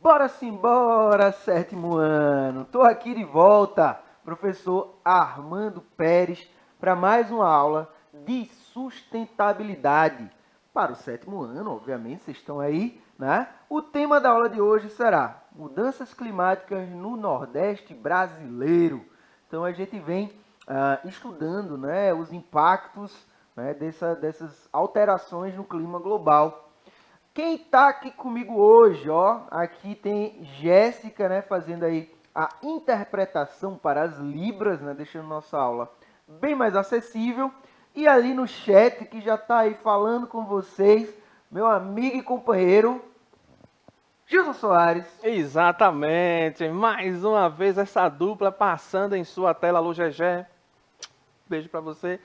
Bora simbora, sétimo ano. Tô aqui de volta, professor Armando Pérez, para mais uma aula de sustentabilidade. Para o sétimo ano, obviamente, vocês estão aí, né? O tema da aula de hoje será mudanças climáticas no Nordeste brasileiro. Então a gente vem estudando, né, os impactos, né, dessas alterações no clima global. Quem tá aqui comigo hoje, ó, aqui tem Jéssica, né, fazendo aí a interpretação para as libras, né, deixando nossa aula bem mais acessível. E ali no chat, que já tá aí falando com vocês, meu amigo e companheiro, Gilson Soares. Exatamente, mais uma vez essa dupla passando em sua tela. Alô, Gegé, beijo pra você.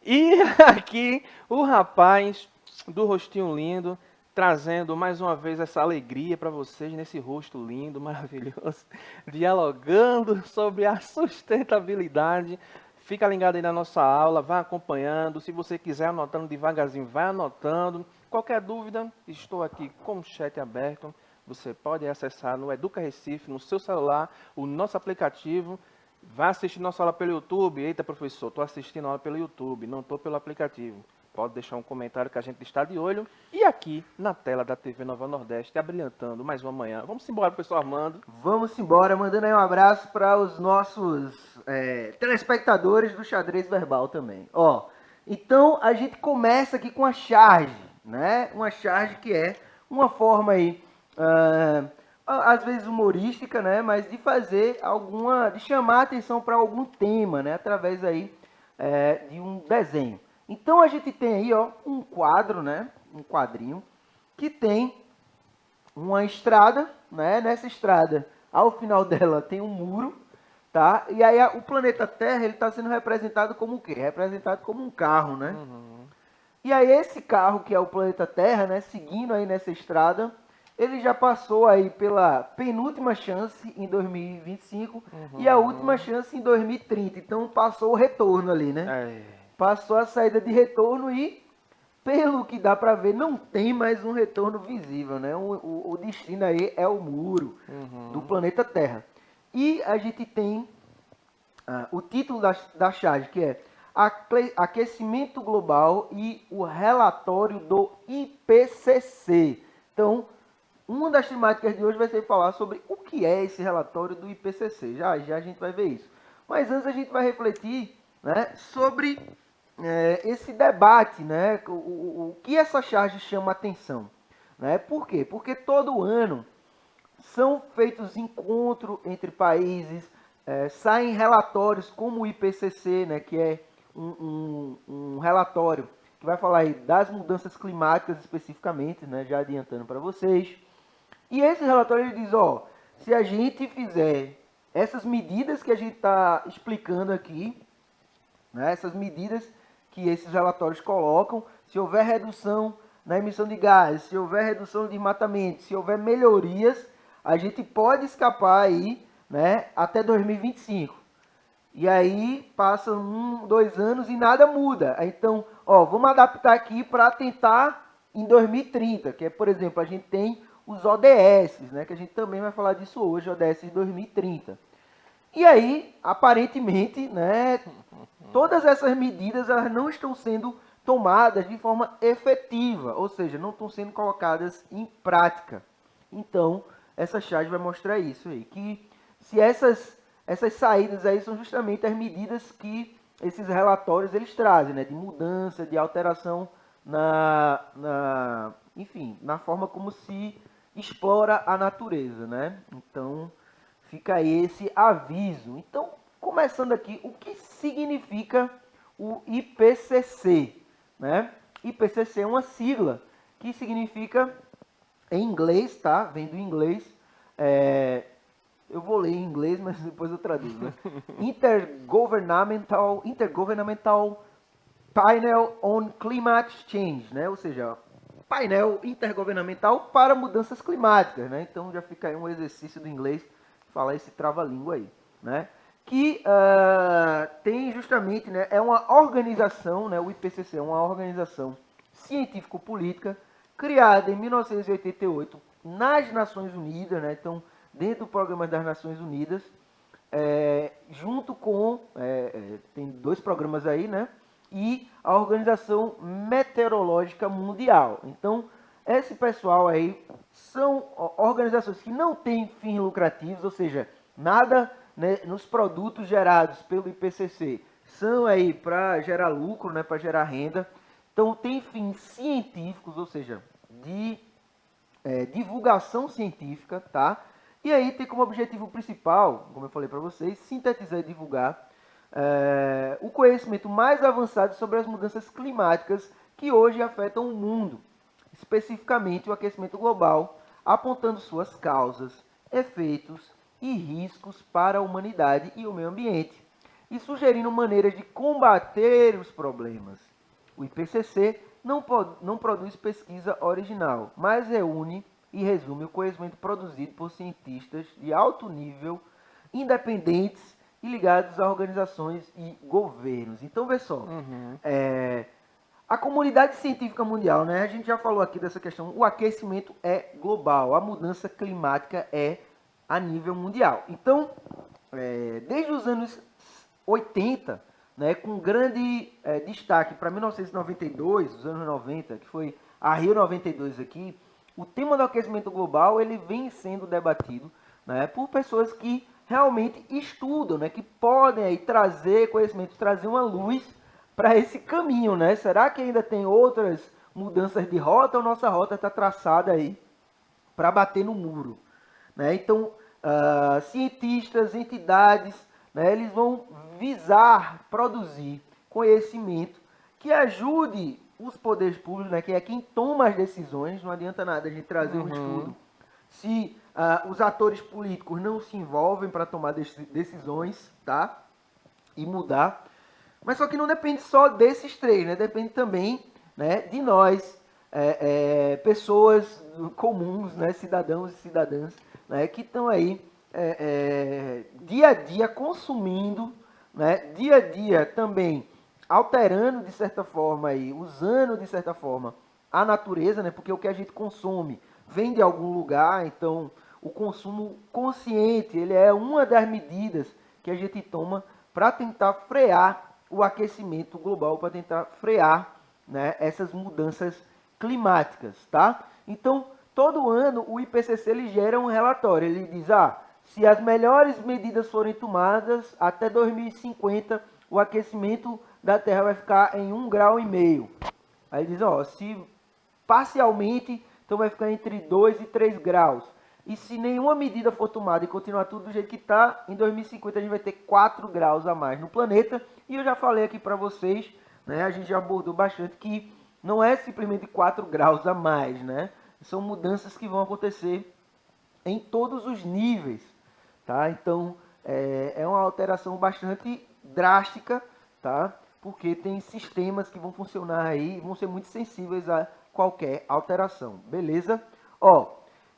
E aqui o rapaz do rostinho lindo, trazendo mais uma vez essa alegria para vocês nesse rosto lindo, maravilhoso, dialogando sobre a sustentabilidade. Fica ligado aí na nossa aula, vai acompanhando. Se você quiser anotando devagarzinho, vai anotando. Qualquer dúvida, estou aqui com o chat aberto. Você pode acessar no Educa Recife, no seu celular, o nosso aplicativo. Vai assistir nossa aula pelo YouTube. Eita, professor, estou assistindo a aula pelo YouTube, não estou pelo aplicativo. Pode deixar um comentário que a gente está de olho. E aqui, na tela da TV Nova Nordeste, abrilhantando mais uma manhã. Vamos embora, professor Armando. Vamos embora, mandando aí um abraço para os nossos telespectadores do Xadrez Verbal também. Ó, então a gente começa aqui com a charge, né? Uma charge que é uma forma aí, às vezes humorística, né? Mas de fazer de chamar a atenção para algum tema, né? Através aí de um desenho. Então a gente tem aí, ó, um quadro, né? Um quadrinho que tem uma estrada, né? Nessa estrada, ao final dela tem um muro, tá? E aí o planeta Terra ele está sendo representado como o quê? Representado como um carro, né? E aí esse carro que é o planeta Terra, né? Seguindo aí nessa estrada, ele já passou aí pela penúltima chance em 2025 e a última chance em 2030. Então passou o retorno ali, né? Passou a saída de retorno e pelo que dá para ver, não tem mais um retorno visível, né? O destino aí é o muro do planeta Terra. E a gente tem o título da charge, que é Aquecimento Global e o relatório do IPCC. Então, uma das temáticas de hoje vai ser falar sobre o que é esse relatório do IPCC. Já a gente vai ver isso. Mas antes a gente vai refletir, né, sobre esse debate, né, o que essa charge chama atenção. Né? Por quê? Porque todo ano são feitos encontros entre países, saem relatórios como o IPCC, né, que é um relatório que vai falar aí das mudanças climáticas especificamente, né, já adiantando para vocês. E esse relatório ele diz, ó, se a gente fizer essas medidas que a gente está explicando aqui, né, essas medidas que esses relatórios colocam, se houver redução na emissão de gases, se houver redução de desmatamento, se houver melhorias, a gente pode escapar aí, né, até 2025. E aí passam 2 anos e nada muda. Então, ó, vamos adaptar aqui para tentar em 2030, que é, por exemplo, a gente tem os ODS, né, que a gente também vai falar disso hoje, ODS 2030. E aí, aparentemente, né, todas essas medidas elas não estão sendo tomadas de forma efetiva, ou seja, não estão sendo colocadas em prática. Então, essa charge vai mostrar isso aí, que se essas saídas aí são justamente as medidas que esses relatórios eles trazem, né, de mudança, de alteração enfim, na forma como se explora a natureza, né? Então, fica aí esse aviso. Então, começando aqui, o que significa o IPCC? Né? IPCC é uma sigla que significa, em inglês, tá? Vem do inglês. Eu vou ler em inglês, mas depois eu traduzo. Né? Intergovernmental Panel on Climate Change, né? Ou seja, painel intergovernamental para mudanças climáticas, né? Então já fica aí um exercício do inglês falar esse trava-língua aí, né? Que tem justamente, né? É uma organização, né? O IPCC é uma organização científico-política criada em 1988 nas Nações Unidas, né? Então, dentro do programa das Nações Unidas, junto com, tem 2 programas aí, né? E a Organização Meteorológica Mundial. Então, esse pessoal aí são organizações que não têm fins lucrativos, ou seja, nada, né, nos produtos gerados pelo IPCC são aí para gerar lucro, né, para gerar renda. Então, tem fins científicos, ou seja, de divulgação científica, tá? E aí tem como objetivo principal, como eu falei para vocês, sintetizar e divulgar o conhecimento mais avançado sobre as mudanças climáticas que hoje afetam o mundo, especificamente o aquecimento global, apontando suas causas, efeitos e riscos para a humanidade e o meio ambiente, e sugerindo maneiras de combater os problemas. O IPCC não produz pesquisa original, mas reúne e resume o conhecimento produzido por cientistas de alto nível, independentes e ligados a organizações e governos. Então, vê só, a comunidade científica mundial, né? A gente já falou aqui dessa questão, o aquecimento é global, a mudança climática é a nível mundial. Então, desde os anos 80, né, com grande destaque para 1992, os anos 90, que foi a Rio 92 aqui, o tema do aquecimento global ele vem sendo debatido, né, por pessoas que realmente estudam, né, que podem aí trazer conhecimento, trazer uma luz para esse caminho, né? Será que ainda tem outras mudanças de rota ou nossa rota está traçada aí para bater no muro, né? Então, cientistas, entidades, né, eles vão visar produzir conhecimento que ajude os poderes públicos, né, que é quem toma as decisões. Não adianta nada a gente trazer um estudo se os atores políticos não se envolvem para tomar decisões, tá? E mudar. Mas só que não depende só desses 3, né? Depende também, né, de nós, pessoas comuns, né, cidadãos e cidadãs, né, que estão aí dia a dia consumindo, né, dia a dia também alterando de certa forma aí, usando de certa forma a natureza, né, porque o que a gente consome vem de algum lugar. Então o consumo consciente ele é uma das medidas que a gente toma para tentar frear o aquecimento global, para tentar frear, né, essas mudanças climáticas, tá? Então, todo ano o IPCC ele gera um relatório, ele diz, se as melhores medidas forem tomadas, até 2050 o aquecimento da Terra vai ficar em 1,5 grau. Aí diz, se parcialmente, então vai ficar entre 2 e 3 graus. E se nenhuma medida for tomada e continuar tudo do jeito que está, em 2050 a gente vai ter 4 graus a mais no planeta. E eu já falei aqui para vocês, né, a gente já abordou bastante que não é simplesmente 4 graus a mais, né? São mudanças que vão acontecer em todos os níveis, tá? Então, é uma alteração bastante drástica, tá? Porque tem sistemas que vão funcionar aí, vão ser muito sensíveis a qualquer alteração, beleza?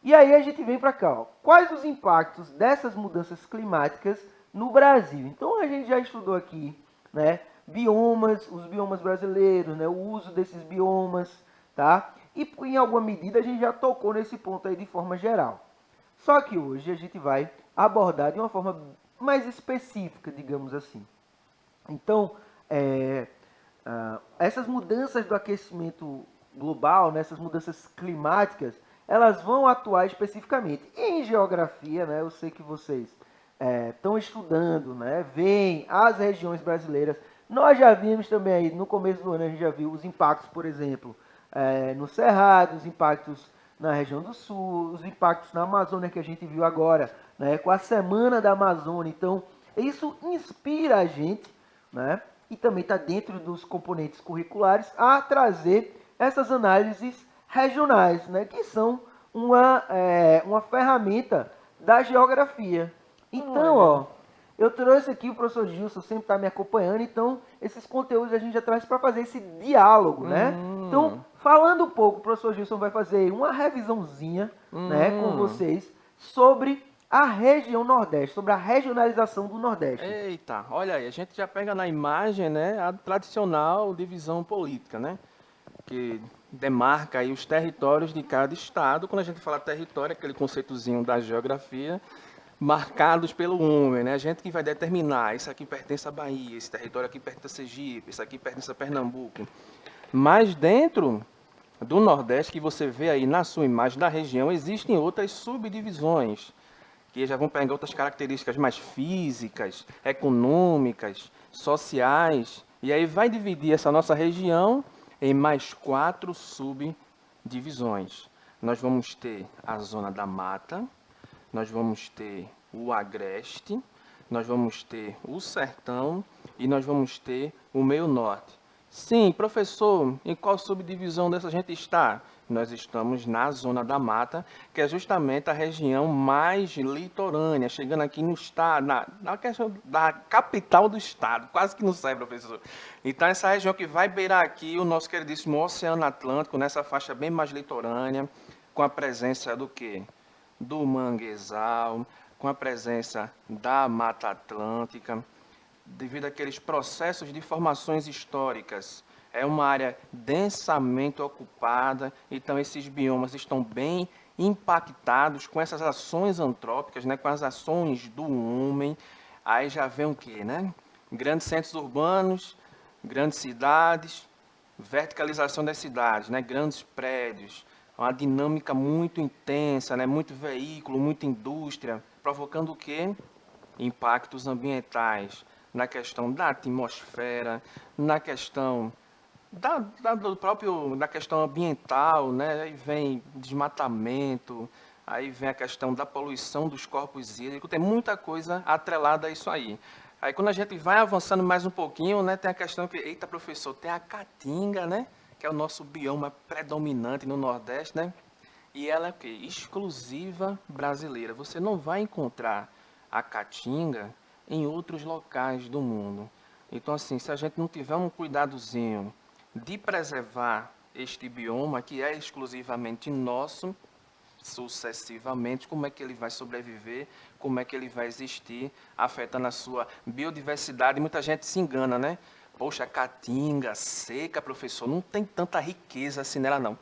E aí a gente vem para cá, quais os impactos dessas mudanças climáticas no Brasil? Então a gente já estudou aqui, né, os biomas brasileiros, né, o uso desses biomas, tá? E em alguma medida a gente já tocou nesse ponto aí de forma geral. Só que hoje a gente vai abordar de uma forma mais específica, digamos assim. Então, essas mudanças do aquecimento global, né, essas mudanças climáticas, elas vão atuar especificamente em geografia, né? Eu sei que vocês estão estudando, né? Veem as regiões brasileiras. Nós já vimos também aí, no começo do ano, a gente já viu os impactos, por exemplo, no Cerrado, os impactos na região do Sul, os impactos na Amazônia que a gente viu agora, né? Com a Semana da Amazônia. Então, isso inspira a gente, né? E também está dentro dos componentes curriculares a trazer essas análises regionais, né, que são uma ferramenta da geografia. Então, eu trouxe aqui, o professor Gilson sempre está me acompanhando, então esses conteúdos a gente já traz para fazer esse diálogo, né? Então, falando um pouco, o professor Gilson vai fazer uma revisãozinha, né, com vocês sobre a região Nordeste, sobre a regionalização do Nordeste. Eita, olha aí, a gente já pega na imagem, né, a tradicional divisão política, né? Que demarca aí os territórios de cada estado. Quando a gente fala território, aquele conceitozinho da geografia, marcados pelo homem, né? A gente que vai determinar, isso aqui pertence à Bahia, esse território aqui pertence a Sergipe, isso aqui pertence a Pernambuco. Mas dentro do Nordeste, que você vê aí na sua imagem da região, existem outras subdivisões, que já vão pegar outras características mais físicas, econômicas, sociais, e aí vai dividir essa nossa região em mais 4 subdivisões. Nós vamos ter a zona da mata, nós vamos ter o agreste, nós vamos ter o sertão e nós vamos ter o meio norte. Sim, professor, em qual subdivisão dessa gente está? Nós estamos na zona da mata, que é justamente a região mais litorânea, chegando aqui no estado, na questão da capital do estado, quase que não sai, professor. Então, essa região que vai beirar aqui o nosso queridíssimo Oceano Atlântico, nessa faixa bem mais litorânea, com a presença do quê? Do manguezal, com a presença da Mata Atlântica, devido àqueles processos de formações históricas. É uma área densamente ocupada, então esses biomas estão bem impactados com essas ações antrópicas, né, com as ações do homem. Aí já vem o quê, né? Grandes centros urbanos, grandes cidades, verticalização das cidades, né, grandes prédios, uma dinâmica muito intensa, né, muito veículo, muita indústria, provocando o quê? Impactos ambientais, na questão da atmosfera, na questão da questão ambiental, né? Aí vem desmatamento, aí vem a questão da poluição dos corpos hídricos, tem muita coisa atrelada a isso aí. Aí quando a gente vai avançando mais um pouquinho, né, tem a questão que, eita professor, tem a caatinga, né? Que é o nosso bioma predominante no Nordeste, né? E ela é o quê? Exclusiva brasileira. Você não vai encontrar a caatinga em outros locais do mundo. Então, assim, se a gente não tiver um cuidadozinho de preservar este bioma, que é exclusivamente nosso, sucessivamente, como é que ele vai sobreviver, como é que ele vai existir, afetando a sua biodiversidade. Muita gente se engana, né? Poxa, a caatinga seca, professor, não tem tanta riqueza assim nela, não.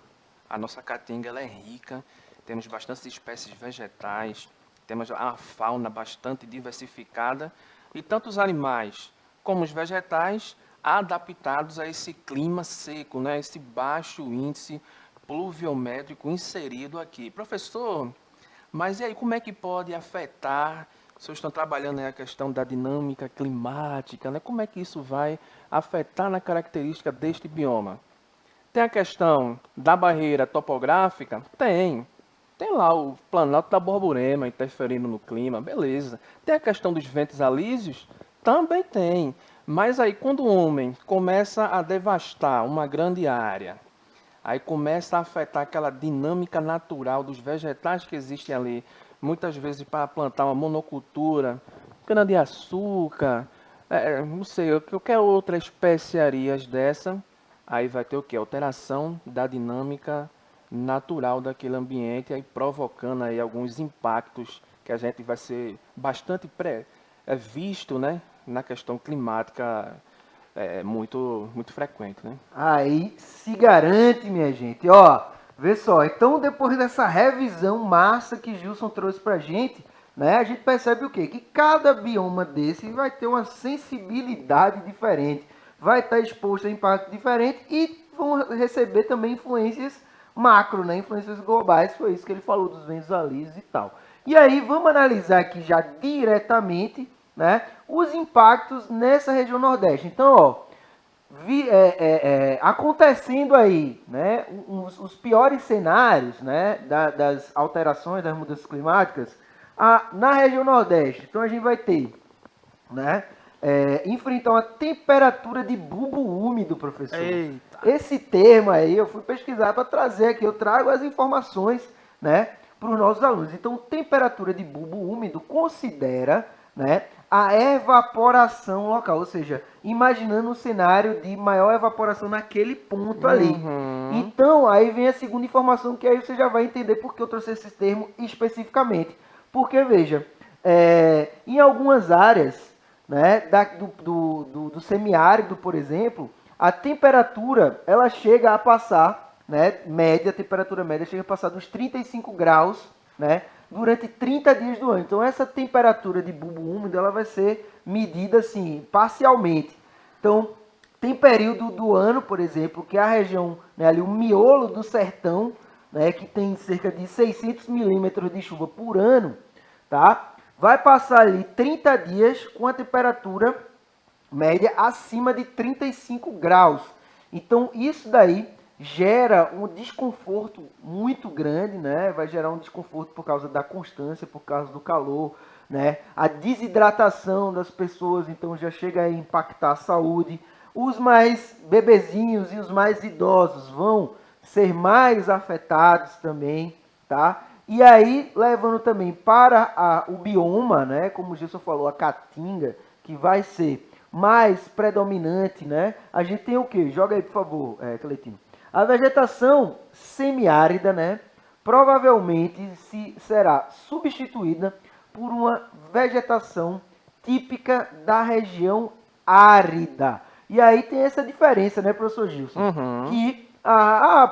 A nossa caatinga ela é rica, temos bastantes espécies vegetais, temos uma fauna bastante diversificada e tanto os animais como os vegetais adaptados a esse clima seco, né? Esse baixo índice pluviométrico inserido aqui. Professor, mas e aí como é que pode afetar, vocês estão trabalhando aí a questão da dinâmica climática, né? Como é que isso vai afetar na característica deste bioma? Tem a questão da barreira topográfica? Tem. Tem lá o Planalto da Borborema interferindo no clima, beleza. Tem a questão dos ventos alísios? Também tem. Mas aí quando o homem começa a devastar uma grande área, aí começa a afetar aquela dinâmica natural dos vegetais que existem ali, muitas vezes para plantar uma monocultura, cana-de-açúcar, não sei, qualquer outra especiarias dessa, aí vai ter o que? Alteração da dinâmica natural daquele ambiente, aí provocando aí alguns impactos que a gente vai ser bastante visto, né, na questão climática muito frequente, né? Aí se garante, minha gente. Ó, vê só. Então, depois dessa revisão massa que Gilson trouxe pra gente, né, a gente percebe o quê? Que cada bioma desse vai ter uma sensibilidade diferente, vai estar exposto a impacto diferente e vão receber também influências macro, né, influências globais. Foi isso que ele falou dos ventos alísios e tal. E aí, vamos analisar aqui já diretamente, né, os impactos nessa região Nordeste. Então, ó, acontecendo aí, né, os piores cenários, né, das alterações das mudanças climáticas na região Nordeste. Então a gente vai ter, né, enfrentar uma temperatura de bulbo úmido, professor. Eita. Esse termo aí eu fui pesquisar para trazer aqui, eu trago as informações, né, para os nossos alunos. Então, temperatura de bulbo úmido considera, né, a evaporação local, ou seja, imaginando um cenário de maior evaporação naquele ponto ali. Então, aí vem a segunda informação, que aí você já vai entender por que eu trouxe esse termo especificamente. Porque, veja, em algumas áreas, né, do semiárido, por exemplo, a temperatura ela chega a passar né, média, a temperatura média chega a passar dos 35 graus, né, durante 30 dias do ano. Então essa temperatura de bulbo úmido ela vai ser medida assim, parcialmente. Então tem período do ano, por exemplo, que a região, né, ali o miolo do sertão, né, que tem cerca de 600 milímetros de chuva por ano, tá? Vai passar ali 30 dias com a temperatura média acima de 35 graus. Então isso daí gera um desconforto muito grande, né? Vai gerar um desconforto por causa da constância, por causa do calor, né? A desidratação das pessoas, então já chega a impactar a saúde. Os mais bebezinhos e os mais idosos vão ser mais afetados também, tá? E aí, levando também para o bioma, né? Como o Gilson falou, a caatinga, que vai ser mais predominante, né? A gente tem o quê? Joga aí, por favor, Cleitinho. A vegetação semiárida, né? Provavelmente será substituída por uma vegetação típica da região árida. E aí tem essa diferença, né, professor Gilson? Uhum. Que,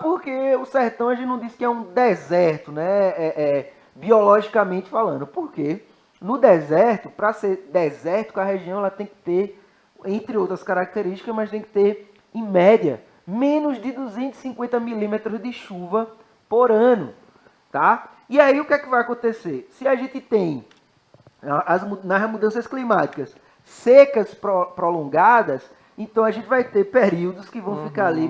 porque o sertão a gente não diz que é um deserto, né? Biologicamente falando. Por quê? No deserto, para ser desértico, a região ela tem que ter, entre outras características, mas tem que ter, em média, menos de 250 milímetros de chuva por ano, tá? E aí o que é que vai acontecer? Se a gente tem nas mudanças climáticas secas prolongadas, então a gente vai ter períodos que vão ficar ali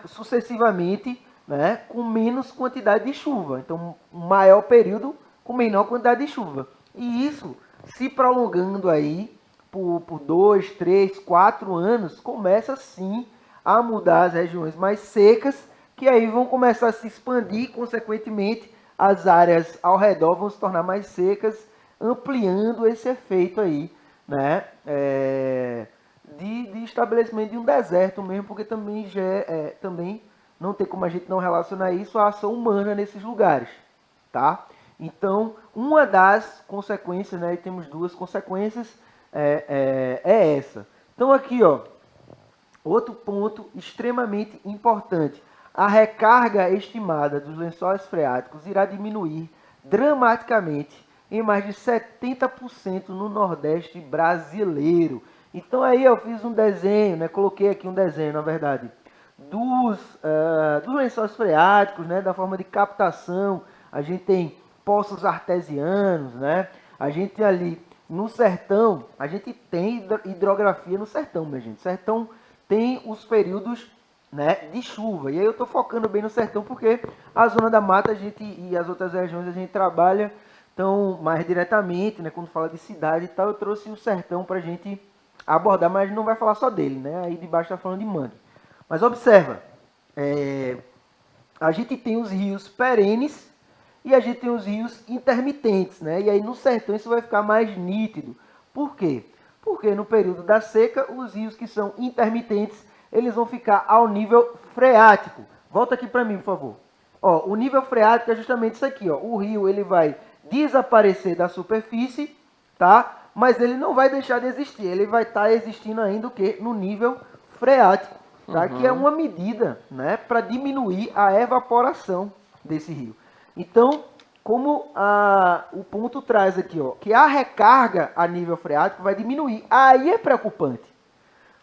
sucessivamente, né, com menos quantidade de chuva. Então, um maior período com menor quantidade de chuva. E isso, se prolongando aí por 2, 3, 4 anos, começa sim a mudar as regiões mais secas, que aí vão começar a se expandir, consequentemente, as áreas ao redor vão se tornar mais secas, ampliando esse efeito aí, né, de estabelecimento de um deserto mesmo, porque também, também não tem como a gente não relacionar isso à ação humana nesses lugares, tá? Então, uma das consequências, né, e temos duas consequências, é essa. Então aqui, ó, outro ponto extremamente importante. A recarga estimada dos lençóis freáticos irá diminuir dramaticamente em mais de 70% no Nordeste brasileiro. Então aí eu fiz um desenho, né? Coloquei aqui um desenho, na verdade, dos lençóis freáticos, né? Da forma de captação. A gente tem poços artesianos, né? A gente ali no sertão, a gente tem hidrografia no sertão, minha gente. Sertão tem os períodos, né, de chuva. E aí eu estou focando bem no sertão porque a zona da mata a gente e as outras regiões a gente trabalha tão mais diretamente, né? Quando fala de cidade e tal, eu trouxe o sertão para a gente abordar, mas não vai falar só dele, né? Aí de baixo está falando de mangue. Mas observa, a gente tem os rios perenes e a gente tem os rios intermitentes, né? E aí no sertão isso vai ficar mais nítido. Por quê? Porque no período da seca, os rios que são intermitentes, eles vão ficar ao nível freático. Volta aqui para mim, por favor. Ó, o nível freático é justamente isso aqui, ó. O rio ele vai desaparecer da superfície, tá? Mas ele não vai deixar de existir. Ele vai estar existindo ainda o quê? No nível freático, tá? Que é uma medida, né, para diminuir a evaporação desse rio. Então, como o ponto traz aqui, ó, que a recarga a nível freático vai diminuir. Aí é preocupante.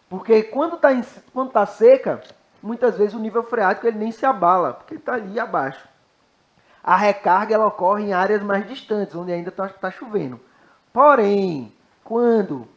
Porque quando tá seca, muitas vezes o nível freático ele nem se abala, porque está ali abaixo. A recarga ela ocorre em áreas mais distantes, onde ainda está chovendo. Porém, quando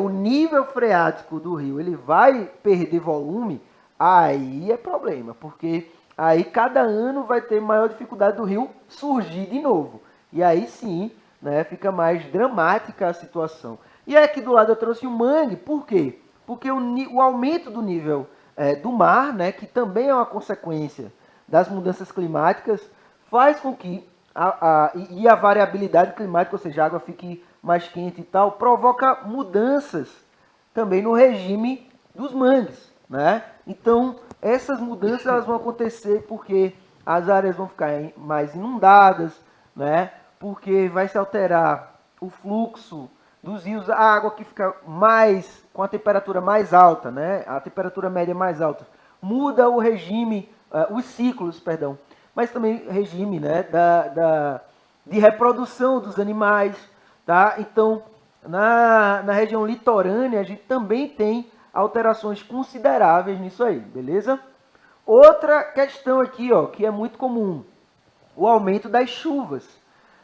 o nível freático do rio ele vai perder volume, aí é problema, porque aí cada ano vai ter maior dificuldade do rio surgir de novo. E aí sim, né, fica mais dramática a situação. E aqui do lado eu trouxe o mangue, por quê? Porque o aumento do nível do mar, né, que também é uma consequência das mudanças climáticas, faz com que a variabilidade climática, ou seja, a água fique mais quente e tal, provoca mudanças também no regime dos mangues, né? Então, essas mudanças elas vão acontecer porque as áreas vão ficar mais inundadas, né? Porque vai se alterar o fluxo dos rios, a água que fica mais com a temperatura mais alta, né? A temperatura média mais alta, muda o regime, os ciclos, perdão, mas também regime, né, de reprodução dos animais, tá? Então, na região litorânea, a gente também tem alterações consideráveis nisso aí, beleza? Outra questão aqui, ó, que é muito comum, o aumento das chuvas,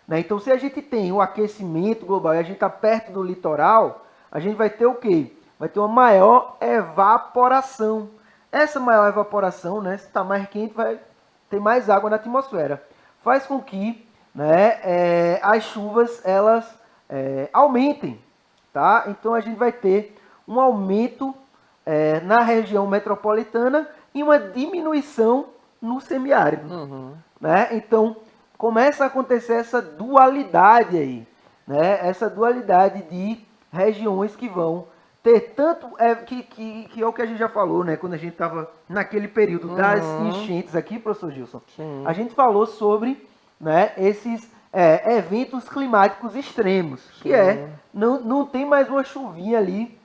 né? Então, se a gente tem o aquecimento global e a gente está perto do litoral, a gente vai ter o quê? Vai ter uma maior evaporação. Essa maior evaporação, né, se está mais quente, vai ter mais água na atmosfera. Faz com que, né, as chuvas elas aumentem, tá? Então, a gente vai ter um aumento na região metropolitana e uma diminuição no semiárido. Né? Então, começa a acontecer essa dualidade aí, né? Essa dualidade de regiões que vão ter tanto, que é o que a gente já falou, né? Quando a gente estava naquele período das enchentes aqui, professor Gilson, a gente falou sobre, né, esses eventos climáticos extremos, que não tem mais uma chuvinha ali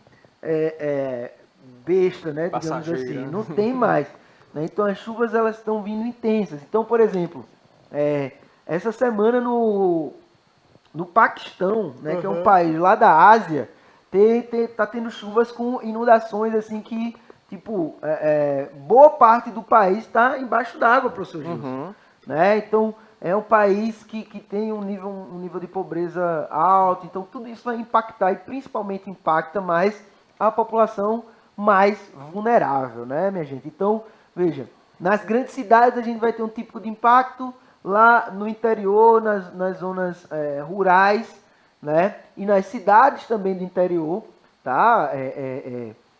besta, né? Digamos assim, não tem mais. Né? Então as chuvas elas estão vindo intensas. Então, por exemplo, essa semana no Paquistão, né, que é um país lá da Ásia, tá tendo chuvas com inundações assim que, tipo, boa parte do país está embaixo d'água, professor Gilson. Né? Então, é um país que tem um nível de pobreza alto, então tudo isso vai impactar e principalmente impacta mais a população mais vulnerável, né, minha gente? Então, veja, nas grandes cidades a gente vai ter um tipo de impacto, lá no interior, nas zonas rurais, né? E nas cidades também do interior, tá?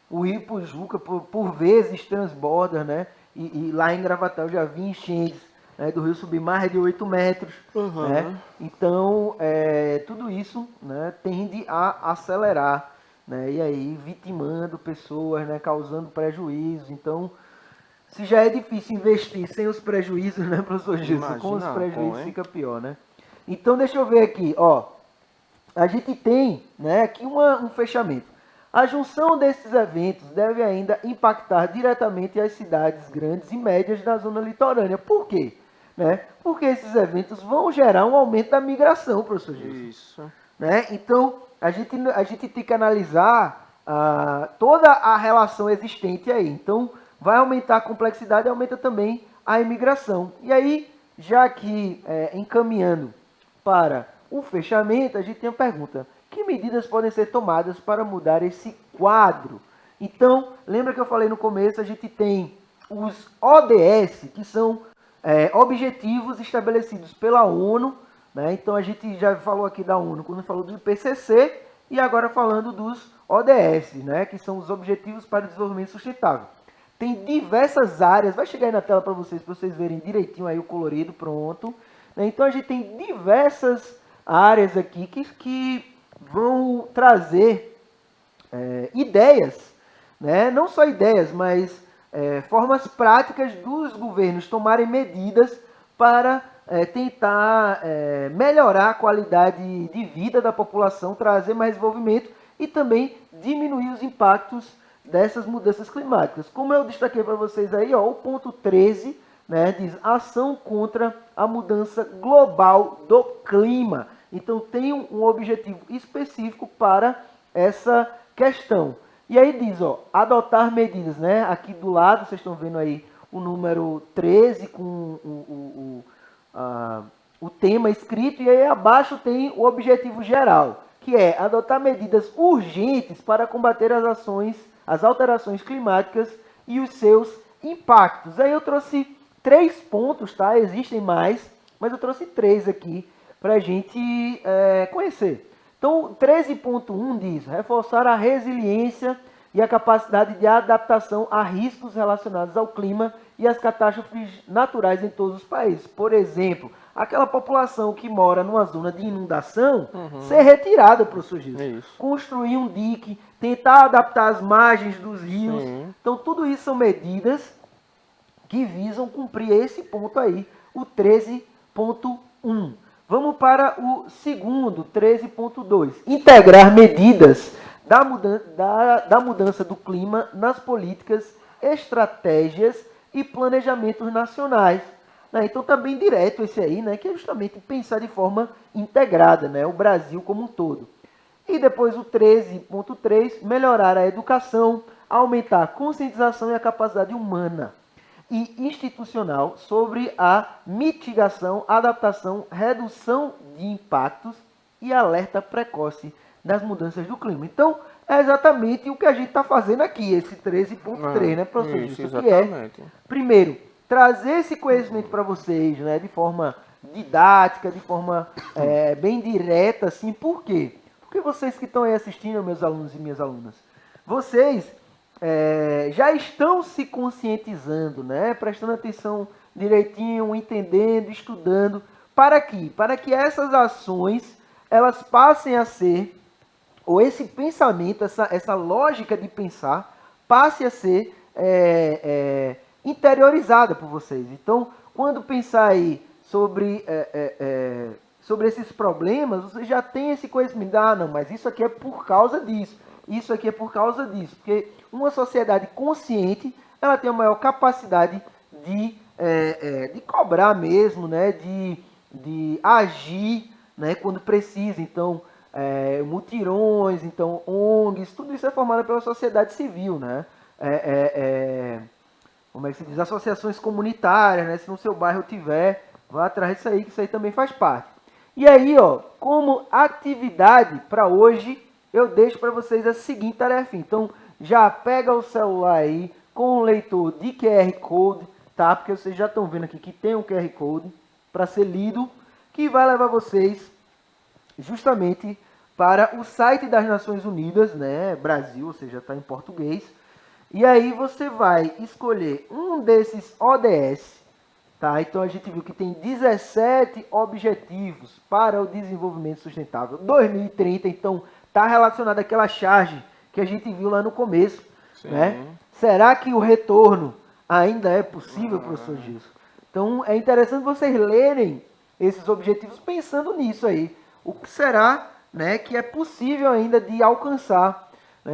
O Rio Pujuca, por vezes, transborda, né? E lá em Gravatal eu já vi enchentes, né, do rio subir mais de 8 metros. Né? Então, tudo isso, né, tende a acelerar, né? E aí vitimando pessoas, né, causando prejuízos. Então, se já é difícil investir sem os prejuízos, né, professor Gilson? Com os prejuízos fica pior, né? Então, deixa eu ver aqui, ó. A gente tem, né, aqui um fechamento. A junção desses eventos deve ainda impactar diretamente as cidades grandes e médias da zona litorânea. Por quê? Né? Porque esses eventos vão gerar um aumento da migração, professor Gilson. Isso. Né? Então, a gente tem que analisar toda a relação existente aí. Então, vai aumentar a complexidade e aumenta também a imigração. E aí, já aqui encaminhando para o fechamento, a gente tem a pergunta: que medidas podem ser tomadas para mudar esse quadro? Então, lembra que eu falei no começo, a gente tem os ODS, que são objetivos estabelecidos pela ONU, né? Então, a gente já falou aqui da ONU quando falou do IPCC, e agora falando dos ODS, né? Que são os Objetivos para o Desenvolvimento Sustentável. Tem diversas áreas, vai chegar aí na tela para vocês verem direitinho aí o colorido, pronto. Então a gente tem diversas áreas aqui que vão trazer ideias, né? Não só ideias, mas formas práticas dos governos tomarem medidas para tentar melhorar a qualidade de vida da população, trazer mais desenvolvimento e também diminuir os impactos dessas mudanças climáticas. Como eu destaquei para vocês aí, ó, o ponto 13, né, diz ação contra a mudança global do clima. Então tem um objetivo específico para essa questão. E aí diz, ó, adotar medidas, né? Aqui do lado vocês estão vendo aí o número 13 com o tema escrito, e aí abaixo tem o objetivo geral, que é adotar medidas urgentes para combater as alterações climáticas e os seus impactos. Aí eu trouxe 3 pontos, tá? Existem mais, mas eu trouxe 3 aqui para a gente conhecer. Então, 13.1 diz: reforçar a resiliência e a capacidade de adaptação a riscos relacionados ao clima e às catástrofes naturais em todos os países. Por exemplo, aquela população que mora numa zona de inundação, ser retirada, professor Gilson. Construir um dique, tentar adaptar as margens dos rios. Então, tudo isso são medidas que visam cumprir esse ponto aí, o 13.1. Vamos para o segundo, 13.2. Integrar medidas da mudança do clima nas políticas estratégias e planejamentos nacionais. Né? Então está bem direto esse aí, né? Que é justamente pensar de forma integrada, né? O Brasil como um todo. E depois o 13.3, melhorar a educação, aumentar a conscientização e a capacidade humana e institucional sobre a mitigação, adaptação, redução de impactos e alerta precoce das mudanças do clima. Então, é exatamente o que a gente está fazendo aqui, esse 13.3, né, professor Isso, Gilson? Que é, exatamente. primeiro, trazer esse conhecimento para vocês, né, de forma didática, de forma bem direta, assim. Por quê? Porque vocês que estão aí assistindo, meus alunos e minhas alunas, vocês já estão se conscientizando, né? Prestando atenção direitinho, entendendo, estudando. Para quê? Para que essas ações elas passem a ser, ou esse pensamento, essa lógica de pensar, passe a ser interiorizada por vocês. Então, quando pensar aí sobre esses problemas, você já tem esse conhecimento. Ah, não, mas isso aqui é por causa disso. Isso aqui é por causa disso. Porque uma sociedade consciente, ela tem a maior capacidade de cobrar mesmo, né? De agir, né? Quando precisa. Então, mutirões, então, ONGs, tudo isso é formado pela sociedade civil, né? Como é que se diz? Associações comunitárias, né? Se no seu bairro tiver, vá atrás disso aí, que isso aí também faz parte. E aí, ó, como atividade para hoje, eu deixo para vocês a seguinte tarefa. Então, já pega o celular aí com o leitor de QR Code, tá? Porque vocês já estão vendo aqui que tem um QR Code para ser lido, que vai levar vocês justamente para o site das Nações Unidas, né? Brasil, ou seja, está em português. E aí você vai escolher um desses ODS, tá? Então a gente viu que tem 17 objetivos para o desenvolvimento sustentável 2030, então está relacionado àquela charge que a gente viu lá no começo, né? Será que o retorno ainda é possível, professor Gilson? Então é interessante vocês lerem esses objetivos pensando nisso aí. O que será, né, que é possível ainda de alcançar?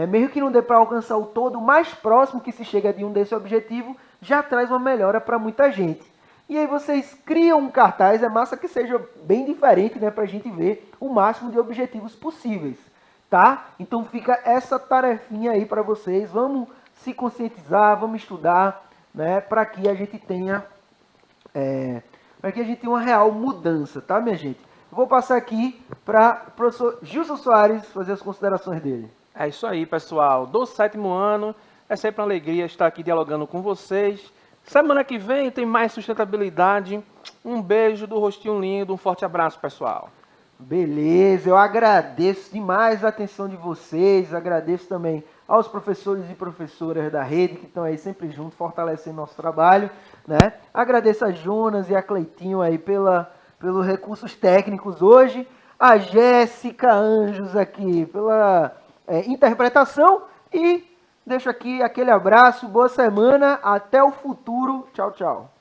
Mesmo que não dê para alcançar o todo, o mais próximo que se chega de um desse objetivo já traz uma melhora para muita gente. E aí vocês criam um cartaz, é massa que seja bem diferente, né, para a gente ver o máximo de objetivos possíveis, tá? Então fica essa tarefinha aí para vocês, vamos se conscientizar, vamos estudar, né, para que a gente tenha uma real mudança, tá, minha gente? Eu vou passar aqui para o professor Gilson Soares fazer as considerações dele. É isso aí, pessoal. Do 7º ano, é sempre uma alegria estar aqui dialogando com vocês. Semana que vem tem mais sustentabilidade. Um beijo do rostinho lindo, um forte abraço, pessoal. Beleza, eu agradeço demais a atenção de vocês, agradeço também aos professores e professoras da rede que estão aí sempre juntos, fortalecendo nosso trabalho, né? Agradeço a Jonas e a Cleitinho aí pelos recursos técnicos hoje, a Jéssica Anjos aqui pela interpretação e deixo aqui aquele abraço, boa semana, até o futuro, tchau, tchau.